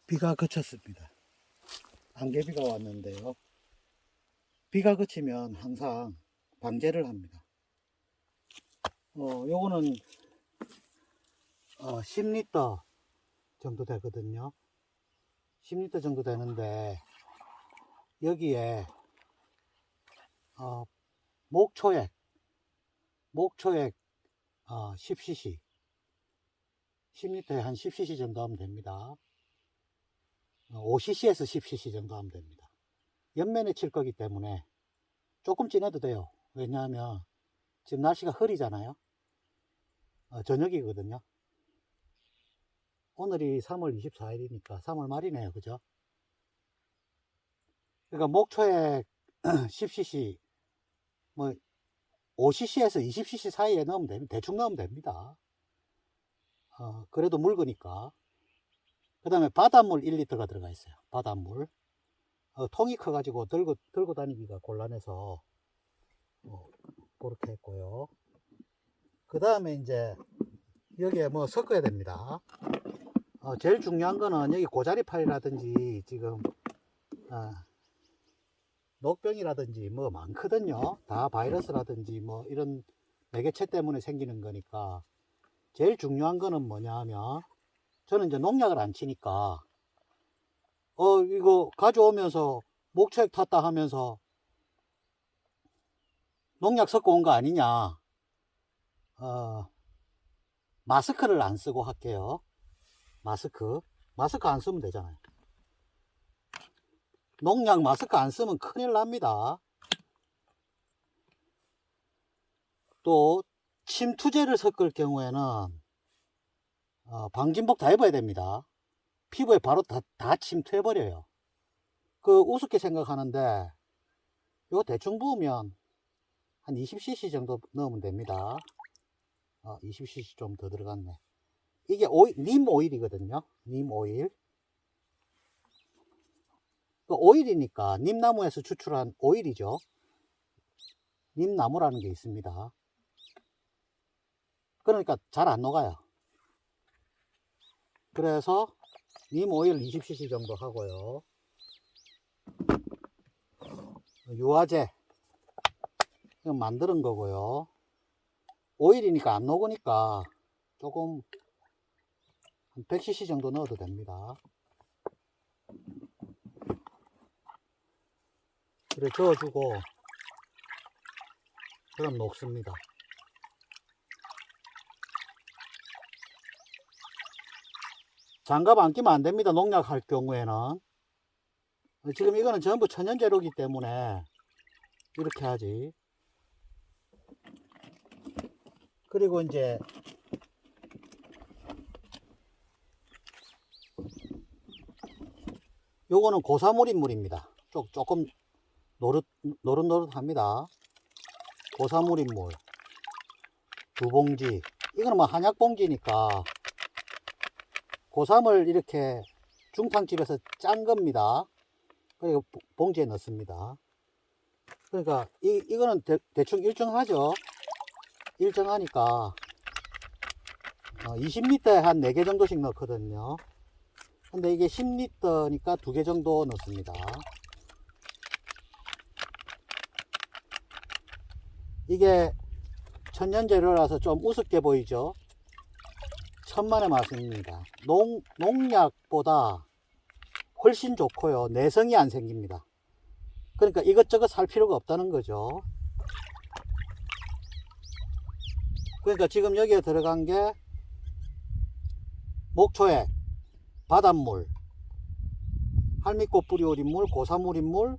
비가 그쳤습니다. 안개비가 왔는데요. 비가 그치면 항상 방제를 합니다. 요거는 10리터 정도 되거든요. 10리터 정도 되는데 여기에 목초액 10cc 10리터에 한 10cc 정도 하면 됩니다. 5cc에서 10cc 정도 하면 됩니다. 옆면에 칠 거기 때문에 조금 진해도 돼요. 왜냐하면 지금 날씨가 흐리잖아요. 저녁이거든요. 오늘이 3월 24일이니까 3월 말이네요. 그죠? 그러니까 목초액 10cc 뭐 5cc에서 20cc 사이에 넣으면 됩니다. 대충 넣으면 됩니다. 그래도 묽으니까. 그 다음에 바닷물 1리터가 들어가 있어요. 바닷물. 통이 커가지고 들고 다니기가 곤란해서 그렇게 했고요. 그 다음에 이제 여기에 뭐 섞어야 됩니다. 제일 중요한 거는 여기 고자리팔이라든지 지금 녹병이라든지 뭐 많거든요. 다 바이러스라든지 뭐 이런 매개체 때문에 생기는 거니까 제일 중요한 거는 뭐냐 하면 저는 이제 농약을 안 치니까 이거 가져오면서 목초액 탔다 하면서 농약 섞어 온 거 아니냐. 마스크를 안 쓰고 할게요. 마스크 안 쓰면 되잖아요. 농약 마스크 안 쓰면 큰일 납니다. 또 침투제를 섞을 경우에는 방진복 다 입어야 됩니다. 피부에 바로 다 침투해 버려요. 그 우습게 생각하는데 이거 대충 부으면 한 20cc 정도 넣으면 됩니다. 20cc 좀 더 들어갔네. 이게 님 오일이거든요. 님 오일. 그 오일이니까 님나무에서 추출한 오일이죠. 님나무라는 게 있습니다. 그러니까 잘 안 녹아요. 그래서 님 오일 20cc 정도 하고요. 유화제 이거 만드는 거고요. 오일이니까 안 녹으니까 조금 한 100cc 정도 넣어도 됩니다. 그래 저어주고 그럼 녹습니다. 장갑 안 끼면 안 됩니다. 농약 할 경우에는. 지금 이거는 전부 천연재료이기 때문에 이렇게 하지. 그리고 이제 요거는 고사물인물입니다. 조금 노릇노릇합니다. 고사물인물 2봉지. 이거는 뭐 한약봉지니까 고삼을 이렇게 중탕집에서 짠 겁니다. 그리고 봉지에 넣습니다. 그러니까 이거는 대충 일정하죠. 일정하니까 20리터에 한 4개 정도씩 넣거든요. 근데 이게 10리터니까 2개 정도 넣습니다. 이게 천연재료라서 좀 우습게 보이죠. 천만의 말씀입니다. 농약보다 훨씬 좋고요. 내성이 안 생깁니다. 그러니까 이것저것 살 필요가 없다는 거죠. 그러니까 지금 여기에 들어간 게 목초액, 바닷물, 할미꽃 뿌리올인물, 고사물인물,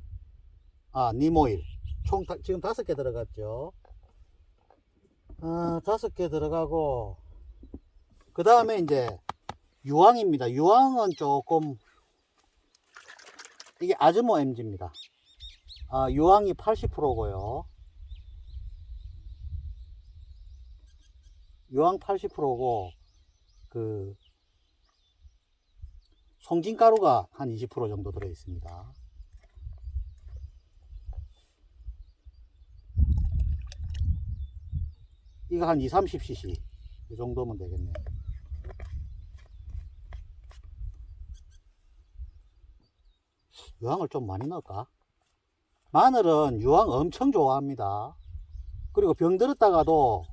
님오일. 총 지금 5개 들어갔죠. 5개 들어가고 그 다음에 이제 유황입니다. 유황은 조금 이게 아즈모 MG입니다. 유황이 80%고요. 유황 80%고 그 송진가루가 한 20% 정도 들어 있습니다. 이거 한 20-30cc 이 정도면 되겠네요. 유황을 좀 많이 넣을까? 마늘은 유황 엄청 좋아합니다. 그리고 병 들었다가도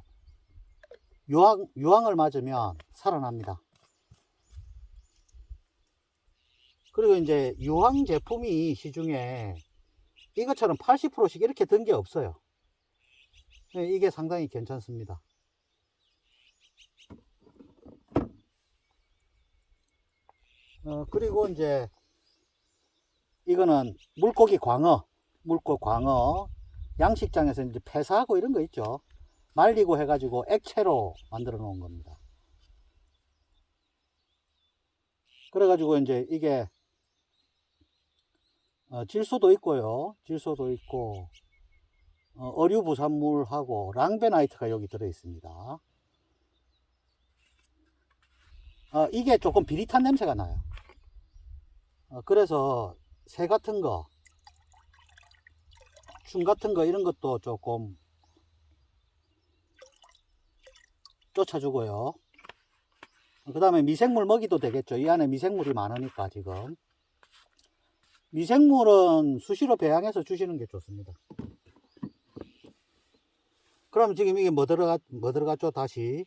유황을 맞으면 살아납니다. 그리고 이제 유황 제품이 시중에 이것처럼 80%씩 이렇게 든 게 없어요. 이게 상당히 괜찮습니다. 그리고 이제 이거는 물고기 광어, 양식장에서 이제 폐사하고 이런 거 있죠. 말리고 해가지고 액체로 만들어 놓은 겁니다. 그래가지고 이제 이게 질소도 있고요. 질소도 있고 어류 부산물하고 랑베나이트가 여기 들어 있습니다. 이게 조금 비릿한 냄새가 나요. 그래서 새 같은 거, 충 같은 거 이런 것도 조금 쫓아주고요. 그 다음에 미생물 먹이도 되겠죠. 이 안에 미생물이 많으니까 지금. 미생물은 수시로 배양해서 주시는 게 좋습니다. 그럼 지금 이게 뭐 들어갔죠? 다시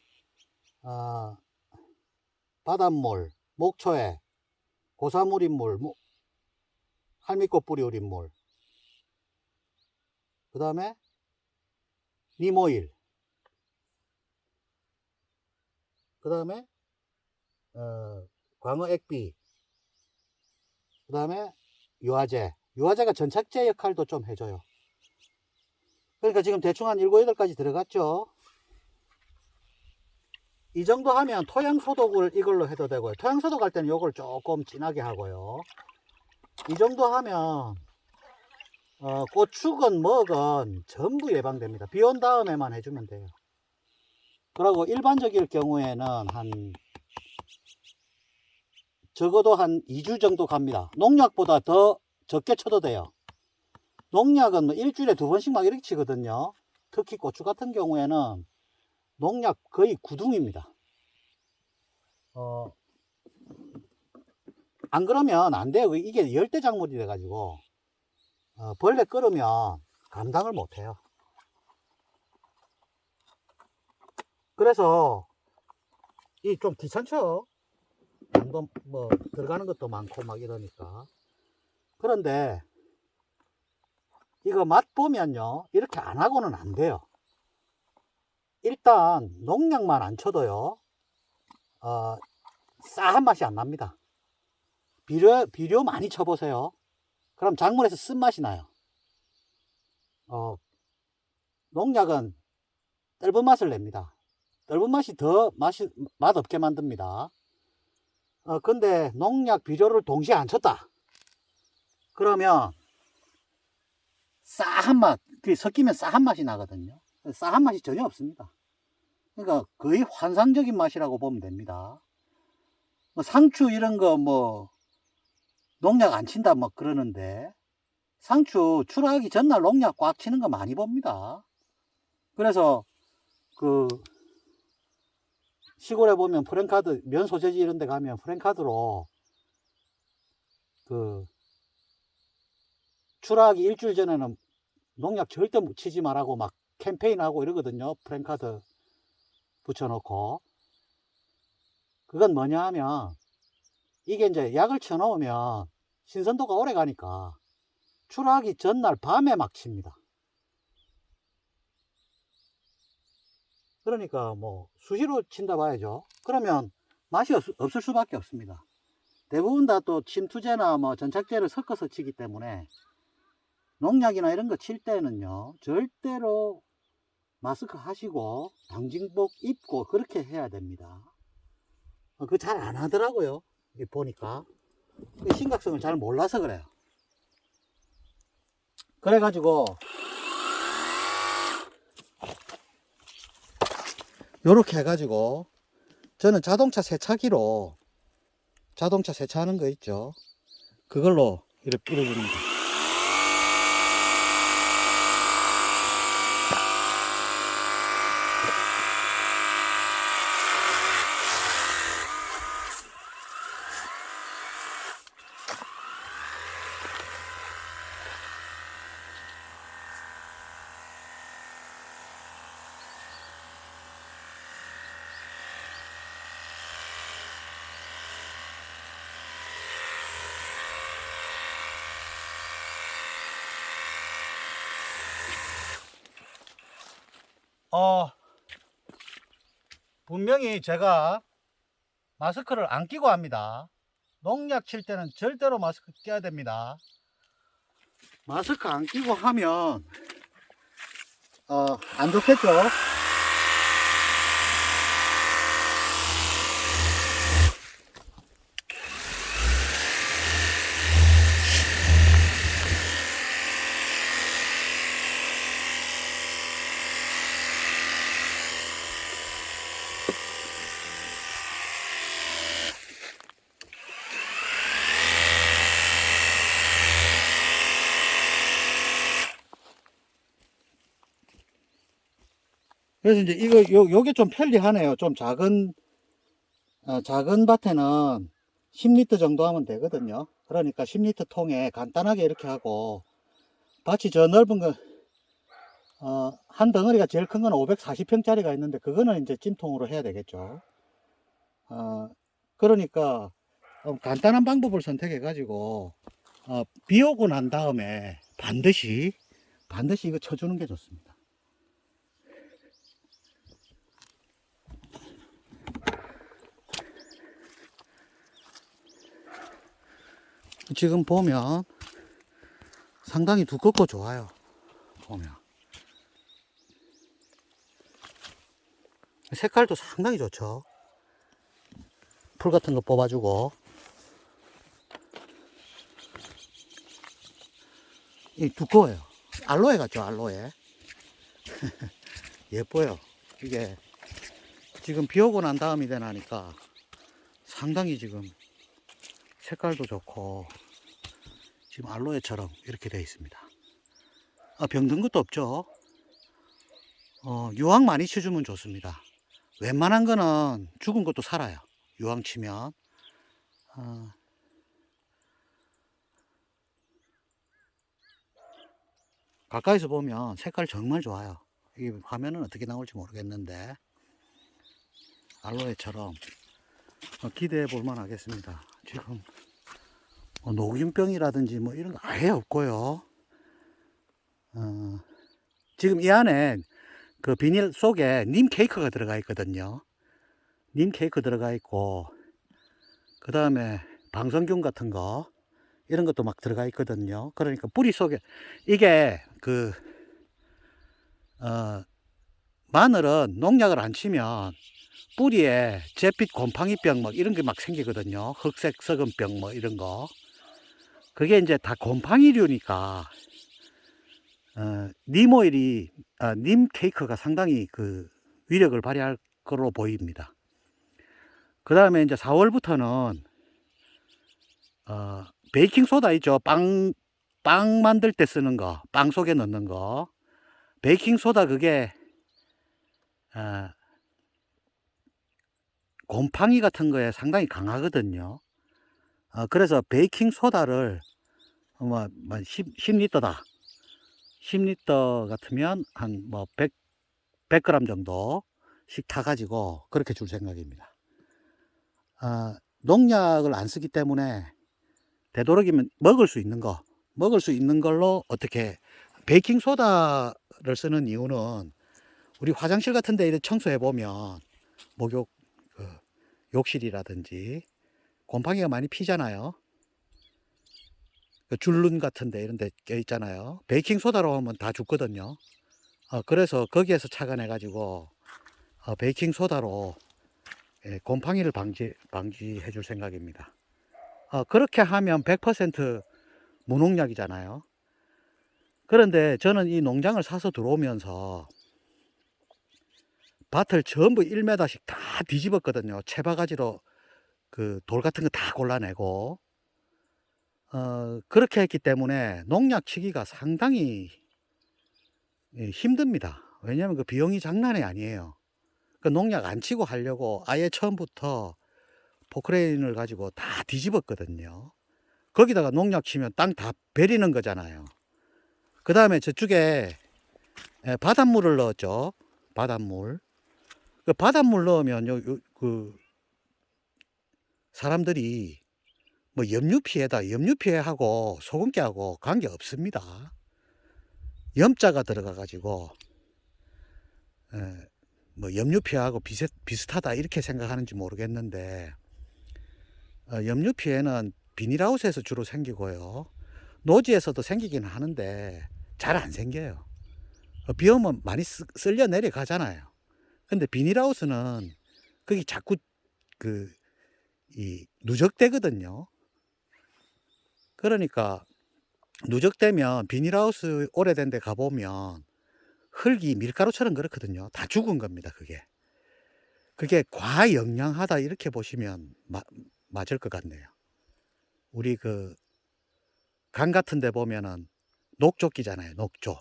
바닷물, 목초에, 고사물인물, 할미꽃 뿌리 우린물, 그 다음에 니모일, 그 다음에 광어 액비, 그 다음에 유화제가 전착제 역할도 좀 해줘요. 그러니까 지금 대충 한 7, 8가지 들어갔죠. 이 정도 하면 토양 소독을 이걸로 해도 되고요. 토양 소독할 때는 이걸 조금 진하게 하고요. 이 정도 하면 고축은 먹은 전부 예방됩니다. 비 온 다음에만 해주면 돼요. 그리고 일반적일 경우에는 적어도 한 2주 정도 갑니다. 농약보다 더 적게 쳐도 돼요. 농약은 뭐 일주일에 2번씩 막 이렇게 치거든요. 특히 고추 같은 경우에는 농약 거의 구둥입니다. 안 그러면 안 돼요. 이게 열대작물이 돼가지고 벌레 끓으면 감당을 못해요. 그래서 이 좀 귀찮죠. 뭐 들어가는 것도 많고 막 이러니까. 그런데 이거 맛 보면요, 이렇게 안 하고는 안 돼요. 일단 농약만 안 쳐도요 싸한 맛이 안 납니다. 비료 많이 쳐보세요. 그럼 작물에서 쓴맛이 나요. 농약은 떫은 맛을 냅니다. 떫은 맛이 더 맛없게 만듭니다. 근데 농약 비료를 동시에 안 쳤다 그러면 싸한 맛, 섞이면 싸한 맛이 나거든요. 싸한 맛이 전혀 없습니다. 그러니까 거의 환상적인 맛이라고 보면 됩니다. 상추 이런 거 뭐 농약 안 친다 뭐 그러는데, 상추 출하하기 전날 농약 꽉 치는 거 많이 봅니다. 그래서 그 시골에 보면 프랜카드, 면 소재지 이런 데 가면 프랜카드로 그 출하하기 일주일 전에는 농약 절대 치지 말라고 막 캠페인하고 이러거든요. 프랜카드 붙여놓고. 그건 뭐냐 하면 이게 이제 약을 쳐놓으면 신선도가 오래 가니까 출하하기 전날 밤에 막 칩니다. 그러니까 뭐 수시로 친다 봐야죠. 그러면 맛이 없을 수밖에 없습니다. 대부분 다 또 침투제나 뭐 전착제를 섞어서 치기 때문에 농약이나 이런 거 칠 때는요 절대로 마스크 하시고 방진복 입고 그렇게 해야 됩니다. 그거 잘 안 하더라고요. 보니까 심각성을 잘 몰라서 그래요. 그래가지고 요렇게 해가지고 저는 자동차 세차기로, 자동차 세차하는 거 있죠, 그걸로 이렇게 뿌려줍니다. 분명히 제가 마스크를 안 끼고 합니다. 농약 칠 때는 절대로 마스크 껴야 됩니다. 마스크 안 끼고 하면 안 좋겠죠. 그래서 이제 요게 좀 편리하네요. 좀 작은 밭에는 10리터 정도 하면 되거든요. 그러니까 10리터 통에 간단하게 이렇게 하고, 밭이 저 넓은 거, 한 덩어리가 제일 큰 거는 540평짜리가 있는데, 그거는 이제 찜통으로 해야 되겠죠. 그러니까, 간단한 방법을 선택해 가지고, 비 오고 난 다음에 반드시 이거 쳐주는 게 좋습니다. 지금 보면 상당히 두껍고 좋아요. 보면 색깔도 상당히 좋죠. 풀 같은 거 뽑아주고, 이 두꺼워요. 알로에 같죠, 알로에. 예뻐요. 이게 지금 비 오고 난 다음이 되나니까 상당히 지금 색깔도 좋고, 지금 알로에처럼 이렇게 되어 있습니다. 병든 것도 없죠. 유황 많이 쳐주면 좋습니다. 웬만한 거는 죽은 것도 살아요. 유황 치면. 가까이서 보면 색깔 정말 좋아요. 이 화면은 어떻게 나올지 모르겠는데, 알로에처럼 기대해 볼만 하겠습니다. 지금 녹균병이라든지 뭐 이런 거 아예 없고요. 지금 이 안에 그 비닐 속에 님 케이크가 들어가 있거든요. 님 케이크 들어가 있고, 그 다음에 방성균 같은 거 이런 것도 막 들어가 있거든요. 그러니까 뿌리 속에 이게 마늘은 농약을 안 치면 뿌리에 잿빛 곰팡이병 막 이런 게 막 생기거든요. 흑색 썩은병 뭐 이런 거. 그게 이제 다 곰팡이류니까 님 오일이 님 케이크가 상당히 그 위력을 발휘할 거로 보입니다. 그 다음에 이제 4월부터는 베이킹 소다 있죠. 빵 만들 때 쓰는 거, 빵 속에 넣는 거. 베이킹 소다 그게 곰팡이 같은 거에 상당히 강하거든요. 그래서 베이킹 소다를 10리터다. 10리터 같으면 한 100g 정도씩 타가지고 그렇게 줄 생각입니다. 농약을 안 쓰기 때문에 되도록이면 먹을 수 있는 걸로 어떻게, 베이킹 소다를 쓰는 이유는 우리 화장실 같은 데 청소해 보면 목욕 욕실이라든지 곰팡이가 많이 피잖아요. 줄눈 같은 데 이런 데 껴 있잖아요. 베이킹 소다로 하면 다 죽거든요. 그래서 거기에서 착안해 가지고 베이킹 소다로 곰팡이를 방지해 줄 생각입니다. 그렇게 하면 100% 무농약이잖아요. 그런데 저는 이 농장을 사서 들어오면서 밭을 전부 1m씩 다 뒤집었거든요. 채바가지로 그 돌 같은 거 다 골라내고, 그렇게 했기 때문에 농약 치기가 상당히 힘듭니다. 왜냐하면 그 비용이 장난이 아니에요. 그 농약 안 치고 하려고 아예 처음부터 포크레인을 가지고 다 뒤집었거든요. 거기다가 농약 치면 땅 다 베리는 거잖아요. 그 다음에 저쪽에 바닷물을 넣었죠. 바닷물. 그 바닷물 넣으면 사람들이 뭐 염류피해하고 소금기하고 관계 없습니다. 염자가 들어가 가지고 뭐 염류피해하고 비슷하다 이렇게 생각하는지 모르겠는데, 염류피해는 비닐하우스에서 주로 생기고요. 노지에서도 생기긴 하는데 잘 안 생겨요. 비 오면 많이 쓸려 내려가잖아요. 근데 비닐하우스는 거기 자꾸 누적되거든요. 그러니까 누적되면 비닐하우스 오래된 데 가보면 흙이 밀가루처럼 그렇거든요. 다 죽은 겁니다, 그게. 그게 과영양하다 이렇게 보시면 맞을 것 같네요. 우리 강 같은 데 보면은 녹조끼잖아요, 녹조.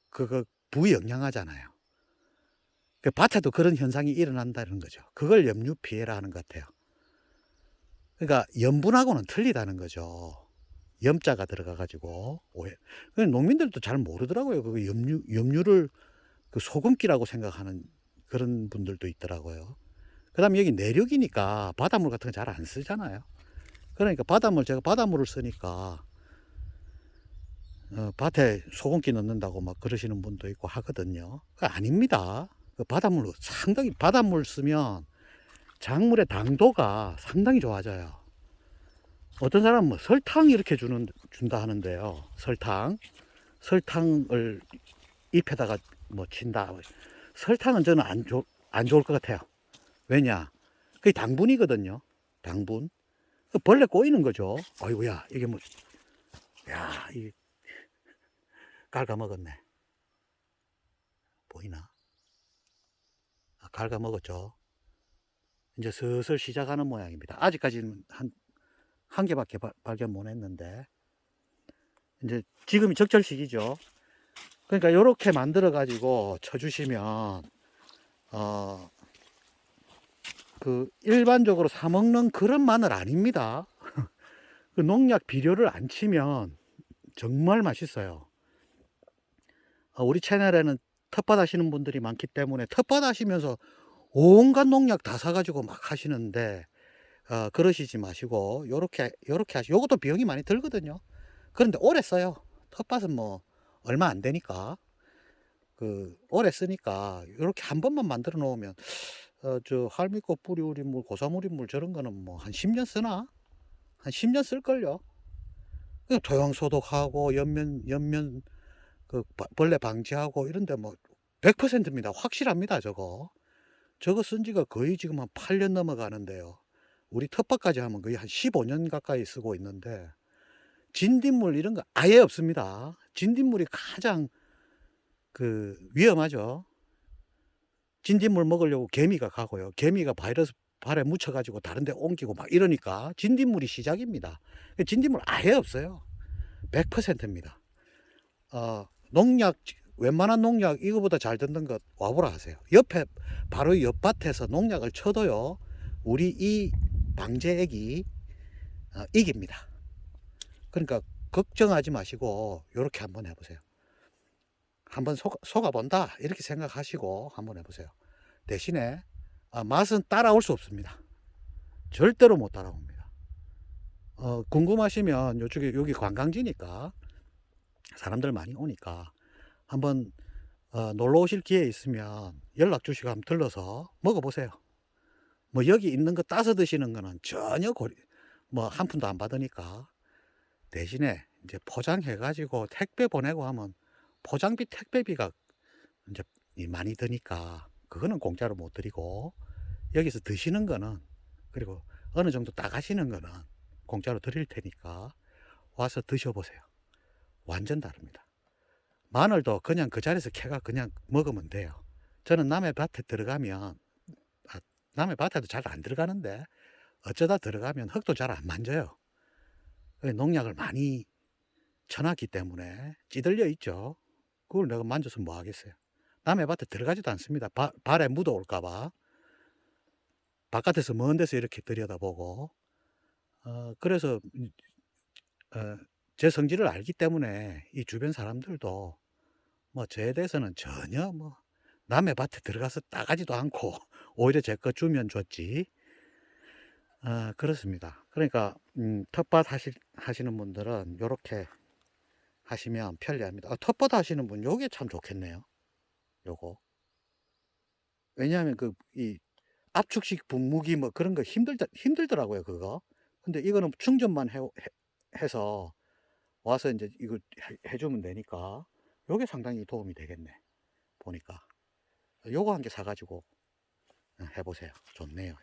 그거 부영양하잖아요. 그 밭에도 그런 현상이 일어난다는 거죠. 그걸 염류피해라 하는 것 같아요. 그러니까 염분하고는 틀리다는 거죠. 염자가 들어가 가지고 오해. 농민들도 잘 모르더라고요. 그 염류를 그 소금기라고 생각하는 그런 분들도 있더라고요. 그다음에 여기 내륙이니까 바닷물 같은 거 잘 안 쓰잖아요. 그러니까 제가 바닷물을 쓰니까 밭에 소금기 넣는다고 막 그러시는 분도 있고 하거든요. 그거 아닙니다. 그 상당히 바닷물 쓰면 작물의 당도가 상당히 좋아져요. 어떤 사람은 뭐 설탕 이렇게 준다 하는데요. 설탕을 잎에다가 뭐 친다. 설탕은 저는 안 좋을 것 같아요. 왜냐? 그게 당분이거든요. 당분. 벌레 꼬이는 거죠. 아이고야, 이게 뭐, 야, 이게 갉아먹었네. 보이나? 갉아먹었죠. 이제 슬슬 시작하는 모양입니다. 아직까지는 한 개밖에 발견 못 했는데, 이제 지금이 적절 시기죠. 그러니까 이렇게 만들어 가지고 쳐주시면, 일반적으로 사 먹는 그런 마늘 아닙니다. 그 농약 비료를 안 치면 정말 맛있어요. 우리 채널에는 텃밭 하시는 분들이 많기 때문에 텃밭 하시면서 온갖 농약 다 사가지고 막 하시는데, 그러시지 마시고 요렇게 하시. 요것도 비용이 많이 들거든요. 그런데 오래 써요. 텃밭은 뭐 얼마 안 되니까. 오래 쓰니까 요렇게 한 번만 만들어 놓으면, 저 할미꽃 뿌리우린 물, 고사무린 물 저런 거는 뭐 한 10년 쓰나? 한 10년 쓸걸요. 그냥 토양 소독하고 옆면 벌레 방지하고 이런데 뭐 100%입니다. 확실합니다, 저거 쓴 지가 거의 지금 한 8년 넘어가는데요. 우리 텃밭까지 하면 거의 한 15년 가까이 쓰고 있는데, 진딧물 이런 거 아예 없습니다. 진딧물이 가장 위험하죠. 진딧물 먹으려고 개미가 가고요. 개미가 바이러스 발에 묻혀가지고 다른 데 옮기고 막 이러니까 진딧물이 시작입니다. 진딧물 아예 없어요. 100%입니다. 농약, 웬만한 농약 이거보다 잘 듣는 것 와보라 하세요. 바로 옆밭에서 농약을 쳐도요, 우리 이 방제액이 이깁니다. 그러니까 걱정하지 마시고 요렇게 한번 해보세요. 한번 속아본다 이렇게 생각하시고 한번 해보세요. 대신에 맛은 따라올 수 없습니다. 절대로 못 따라옵니다. 궁금하시면 여기 관광지니까 사람들 많이 오니까 한번 놀러 오실 기회 있으면 연락 주시고 한번 들러서 먹어보세요. 뭐 여기 있는 거 따서 드시는 거는 전혀 뭐 한 푼도 안 받으니까, 대신에 이제 포장해 가지고 택배 보내고 하면 포장비 택배비가 이제 많이 드니까 그거는 공짜로 못 드리고, 여기서 드시는 거는, 그리고 어느 정도 따가시는 거는 공짜로 드릴 테니까 와서 드셔보세요. 완전 다릅니다. 마늘도 그냥 그 자리에서 캐가 그냥 먹으면 돼요. 저는 남의 밭에 들어가면, 남의 밭에도 잘 안 들어가는데 어쩌다 들어가면 흙도 잘 안 만져요. 농약을 많이 쳐놨기 때문에 찌들려 있죠. 그걸 내가 만져서 뭐 하겠어요. 남의 밭에 들어가지도 않습니다. 발에 묻어 올까봐 바깥에서 먼 데서 이렇게 들여다보고, 그래서 제 성질을 알기 때문에 이 주변 사람들도 뭐 저에 대해서는 전혀 뭐 남의 밭에 들어가서 따가지도 않고 오히려 제 거 주면 줬지. 그렇습니다. 그러니까 텃밭 하시는 분들은 요렇게 하시면 편리합니다. 텃밭 하시는 분 요게 참 좋겠네요. 요거 왜냐하면 이 압축식 분무기 뭐 그런 거 힘들더라고요, 그거. 근데 이거는 충전만 해서 와서 이제 이거 해주면 되니까 요게 상당히 도움이 되겠네, 보니까. 요거 한 개 사가지고 해보세요. 좋네요.